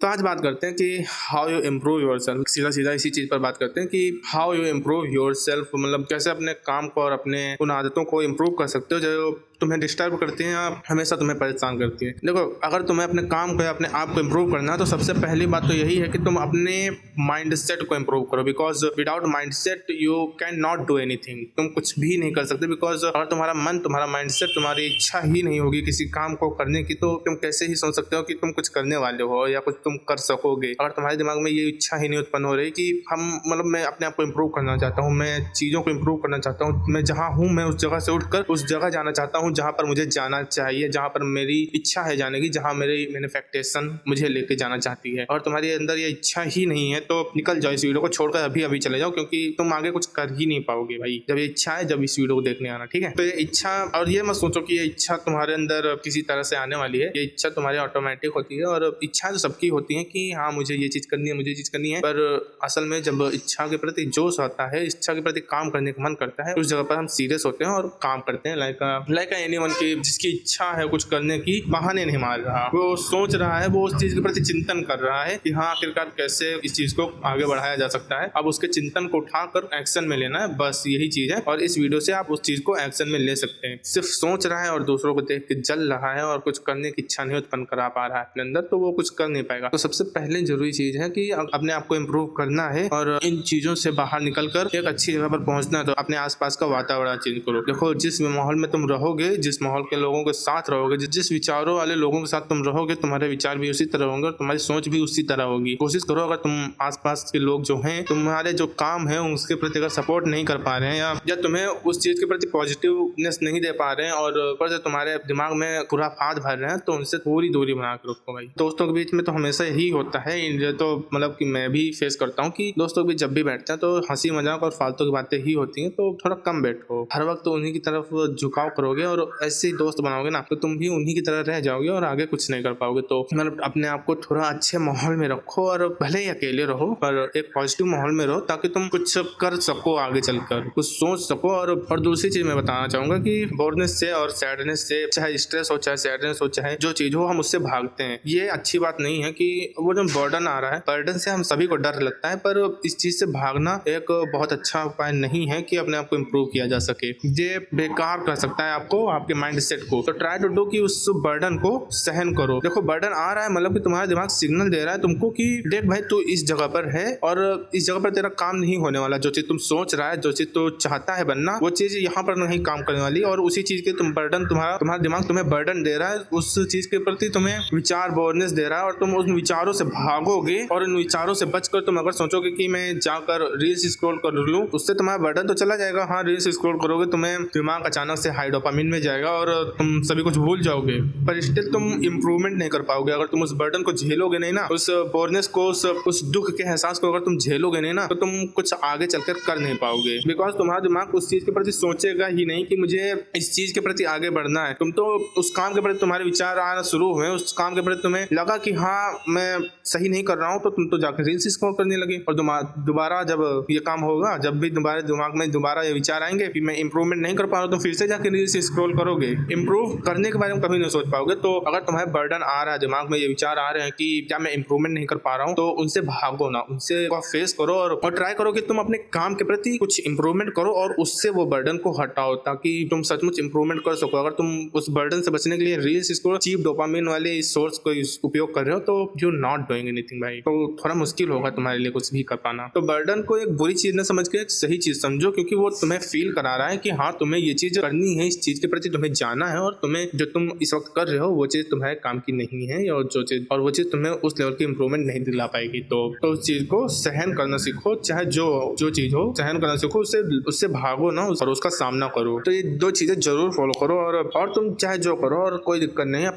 तो आज बात करते हैं कि how you improve your self. सीधा सीधा इसी चीज पर बात करते हैं कि how you improve your self, मतलब कैसे अपने काम को और अपने उन आदतों को इम्प्रूव कर सकते हो जो तुम्हें डिस्टर्ब करती हैं या हमेशा तुम्हें परेशान करती हैं। देखो, अगर तुम्हें अपने काम को या अपने आप को इम्प्रूव करना है तो सबसे पहली बात तो यही है कि तुम अपने माइंडसेट को इम्प्रूव करो, because without mindset you can not do anything. तुम कुछ भी नहीं कर सकते, बिकॉज अगर तुम्हारा मन, तुम्हारा माइंडसेट, तुम्हारी इच्छा ही नहीं होगी किसी काम को करने की, तो तुम कैसे ही सोच सकते हो कि तुम कुछ करने वाले हो या कुछ तुम कर सकोगे। अगर तुम्हारे दिमाग में ये इच्छा ही नहीं उत्पन्न हो रही कि मैं अपने आप को इम्प्रूव करना चाहता हूँ, मैं चीज़ों को इम्प्रूव करना चाहता हूँ, मैं जहाँ हूँ मैं उस जगह से उठकर उस जगह जाना चाहता हूँ जहाँ पर मुझे जाना चाहिए, जहाँ पर मेरी इच्छा है जाने की, जहाँ मेरी मैनिफेस्टेशन मुझे लेके जाना चाहती है, और तुम्हारे अंदर ये इच्छा ही नहीं है तो निकल जाओ, इस वीडियो को छोड़कर अभी अभी चले जाओ, क्योंकि तुम आगे कुछ कर ही नहीं पाओगे भाई। जब ये इच्छा है, जब इस वीडियो को देखने आना, ठीक है। तो ये इच्छा, और ये मत सोचो कि ये इच्छा तुम्हारे अंदर किसी तरह से आने वाली है। ये इच्छा तुम्हारी ऑटोमेटिक होती है, और इच्छा तो सबकी होती है कि हाँ मुझे ये चीज करनी है, मुझे ये चीज करनी है। पर असल में जब इच्छा के प्रति जोश आता है, इच्छा के प्रति काम करने का मन करता है, उस जगह पर हम सीरियस होते हैं और काम करते हैं। लाइक एनीवन की जिसकी इच्छा है कुछ करने की, बहाने नहीं मार रहा, वो सोच रहा है, वो उस चीज के प्रति चिंतन कर रहा है कि हाँ आखिरकार कैसे इस चीज को आगे बढ़ाया जा सकता है। अब उसके चिंतन को उठाकर एक्शन में लेना है, बस यही चीज है। और इस वीडियो से आप उस चीज को एक्शन में ले सकते हैं। सिर्फ सोच रहा है और दूसरों को देख के जल रहा है और कुछ करने की इच्छा नहीं उत्पन्न करा पा रहा है अपने अंदर, तो वो कुछ कर नहीं पाएगा। तो सबसे पहले जरूरी चीज है कि अपने आप को इम्प्रूव करना है और इन चीजों से बाहर निकलकर एक अच्छी जगह पर पहुंचना है। तो अपने आसपास का वातावरण चेंज करो। देखो, जिस माहौल में तुम रहोगे, जिस माहौल के लोगों के साथ रहोगे, जिस विचारों वाले लोगों के साथ तुम रहोगे, तुम्हारे विचार भी उसी तरह होंगे और तुम्हारी सोच भी उसी तरह होगी। कोशिश करो, अगर तुम आसपास के लोग जो हैं तुम्हारे जो काम है उसके प्रति अगर सपोर्ट नहीं कर पा रहे हैं या तुम्हें उस चीज के प्रति पॉजिटिवनेस नहीं दे पा रहे हैं और ऊपर से तुम्हारे दिमाग में खुराफात भर रहे हैं, तो उनसे थोड़ी दूरी बना के रखो भाई। दोस्तों के बीच में तो हमेशा यही होता है, ये तो मतलब कि मैं भी फेस करता हूँ कि दोस्तों के बीच जब भी बैठते हैं तो हंसी मजाक और फालतू की बातें ही होती हैं। तो थोड़ा कम बैठो, हर वक्त तो उन्हीं की तरफ झुकाव करोगे और ऐसे ही दोस्त बनाओगे ना, तो तुम भी उन्हीं की तरह रह जाओगे और आगे कुछ नहीं कर पाओगे। तो मतलब अपने आप को थोड़ा अच्छे माहौल में रखो, और भले ही अकेले रहो पर एक पॉजिटिव माहौल में रहो, ताकि तुम कुछ कर सको, आगे चलकर कुछ सोच सको। और दूसरी चीज मैं बताना चाहूंगा कि बोरनेस से और सैडनेस से, चाहे स्ट्रेस हो, चाहे सैडनेस हो, चाहे जो चीज हो, हम उससे भागते हैं। ये अच्छी बात नहीं है कि वो जो बर्डन आ रहा है, बर्डन से हम सभी को डर लगता है, पर इस चीज से भागना एक बहुत अच्छा उपाय नहीं है कि अपने आप को इम्प्रूव किया जा सके। ये बेकार कर सकता है आपको, आपके माइंडसेट को। तो ट्राई टू डू कि उस बर्डन को सहन करो। देखो, बर्डन आ रहा है मतलब कि तुम्हारा दिमाग सिग्नल दे रहा है तुमको कि देख भाई, तू इस जगह पर है और इस जगह पर तेरा काम नहीं होने वाला। जो चीज तुम सोच रहा है, जो चीज तू चाहता है बनना, वो चीज यहाँ पर नहीं काम करने वाली। और उसी चीज के तुम बर्डन, तुम्हारा दिमाग तुम्हें बर्डन दे रहा है, उस चीज के प्रति तुम्हें विचार बोरनेस दे रहा है, और तुम उन विचारों से भागोगे। और उन विचारों से बचकर तुम अगर सोचोगे कि मैं जाकर रील्स स्क्रॉल कर लूं, उससे तुम्हारा बर्डन तो चला जाएगा। हाँ, रील्स स्क्रॉल करोगे, तुम्हें दिमाग अचानक से हाई डोपामिन में जाएगा और तुम सभी कुछ भूल जाओगे, पर स्टिल तुम इंप्रूवमेंट नहीं कर पाओगे। अगर तुम उस बर्डन को झेलोगे नहीं ना, उस बोरनेस को, उस दुख के एहसास को अगर तुम झेलोगे नहीं ना, तो तुम कुछ आगे चलकर कर नहीं पाओगे। बिकॉज तुम्हारा दिमाग उस चीज के प्रति सोचेगा ही नहीं कि मुझे इस चीज के प्रति आगे बढ़ना है। तुम तो उस काम के प्रति तुम्हारे विचार आना शुरू हुए, उस काम के प्रति तुम्हें लगा कि हाँ मैं सही नहीं कर रहा हूँ, तो तुम तो जाकर रील्स स्क्रॉल करने लगे। और दोबारा जब ये काम होगा, जब भी तुम्हारे दिमाग में दोबारा ये विचार आएंगे कि मैं इंप्रूवमेंट नहीं कर पा रहा हूँ, तो फिर से जाकर रील्स स्क्रॉल करोगे। इंप्रूव करने के बारे में कभी नहीं सोच पाओगे। तो अगर तुम्हारे बर्डन आ रहा है, दिमाग में ये विचार आ रहे हैं कि क्या मैं इंप्रूवमेंट नहीं कर पा रहा हूँ, तो उनसे भागो ना, उनसे फेस करो और ट्राई करो कि तुम अपने काम के प्रति कुछ इंप्रूवमेंट करो और उससे वो बर्डन को हटाओ, ताकि तुम सचमुच इंप्रूवमेंट कर सको। अगर तुम उस बर्डन से बचने के लिए रील्स स्क्रॉल, चीप डोपामिन वाले सोर्स को उपयोग कर रहे हो, तो यू नॉट डूइंग एनीथिंग भाई। तो थोड़ा मुश्किल होगा तुम्हारे लिए कुछ भी कर पाना। तो बर्डन को एक बुरी चीज न समझ के एक सही चीज समझो, क्योंकि वो तुम्हें फील करा रहा है कि हाँ तुम्हें ये चीज करनी है, इस चीज के प्रति तुम्हें जाना है, और तुम्हें जो तुम इस वक्त कर रहे हो वो चीज तुम्हारे काम की नहीं है, और वो चीज तुम्हें उस लेवल की इंप्रूवमेंट नहीं दिला पाएगी। तो उस चीज को सहन करना सीखो, चाहे जो चीज हो सहन करना सीखो, उससे भागो ना और उसका सामना करो। तो ये दो चीजें जरूर फॉलो करो, और तुम चाहे जो करो, और कोई दिक्कत नहीं है।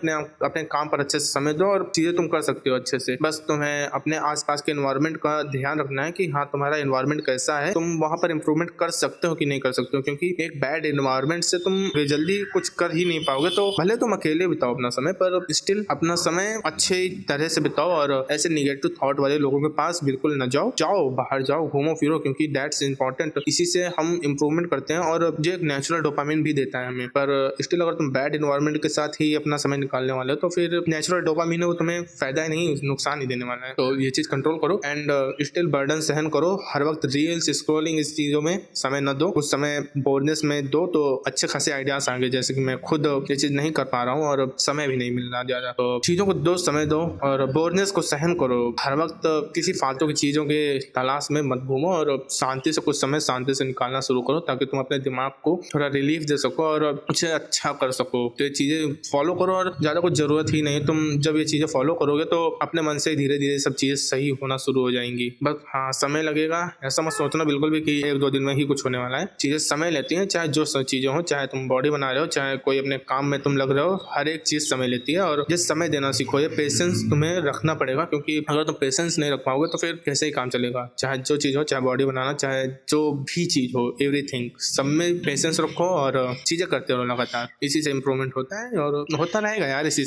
अपने काम पर अच्छे से समय दो और चीजें तुम कर सकते हो अच्छे से। बस तुम्हें अपने आसपास के एनवायरनमेंट का ध्यान रखना है कि हाँ तुम्हारा एनवायरनमेंट कैसा है, तुम वहां पर इंप्रूवमेंट कर सकते हो कि नहीं कर सकते हो, क्योंकि एक बैड एनवायरनमेंट से तुम रिजल्ट जल्दी कुछ कर ही नहीं पाओगे, तो भले तुम अकेले बिताओ अपना समय, पर स्टिल अपना समय अच्छे तरह से बिताओ और ऐसे निगेटिव थॉट वाले लोगों के पास बिल्कुल न जाओ। जाओ बाहर जाओ, घूमो फिरो, क्योंकि दैट्स इंपॉर्टेंट। इसी से हम इंप्रूवमेंट करते हैं और जो एक नेचुरल डोपामिन भी देता है हमें। पर स्टिल अगर तुम बैड इन्वायरमेंट के साथ ही अपना समय निकालने वाले हो तो फिर नेचुरल डोपामिन है वो तुम्हें फायदा ही नहीं, नुकसान ही देने वाला है। तो ये चीज कंट्रोल करो एंड स्टिल बर्डन सहन करो। हर वक्त रील्स स्क्रॉलिंग इस चीजों में समय न दो, कुछ समय बोर्डनेस में दो तो अच्छे खासे आइडियाज आएंगे। जैसे कि मैं खुद ये चीज नहीं कर पा रहा हूँ और समय भी नहीं मिल रहा ज्यादा, तो चीजों को दो, समय दो और बोर्डनेस को सहन करो। हर वक्त किसी फालतू की चीजों के तलाश में मत घूमो और शांति से कुछ समय शांति से निकालना शुरू करो, ताकि तुम अपने दिमाग को थोड़ा रिलीफ दे सको और कुछ अच्छा कर सको। तो ये चीजें फॉलो करो और ज्यादा कुछ जरूरत ही नहीं। तुम जब ये चीजें फॉलो करोगे तो अपने मन से धीरे धीरे सब चीजें सही होना शुरू हो जाएंगी। बस हाँ, समय लगेगा, ऐसा मत सोचना बिल्कुल भी कि 1-2 दिन में ही कुछ होने वाला है। चीजें समय लेती हैं, चाहे जो चीजें हो, चाहे तुम बॉडी बना रहे हो, चाहे कोई अपने काम में तुम लग रहे हो, हर एक चीज समय लेती है और जिस समय देना सीखो। ये पेशेंस तुम्हें रखना पड़ेगा, क्योंकि अगर तुम पेशेंस नहीं रख पाओगे तो फिर कैसे ही काम चलेगा। चाहे जो चीज हो, चाहे बॉडी बनाना, चाहे जो भी चीज हो, एवरीथिंग, सब में पेशेंस रखो और चीजें करते रहो लगातार। इसी से इंप्रूवमेंट होता है और होता रहेगा यार। इसी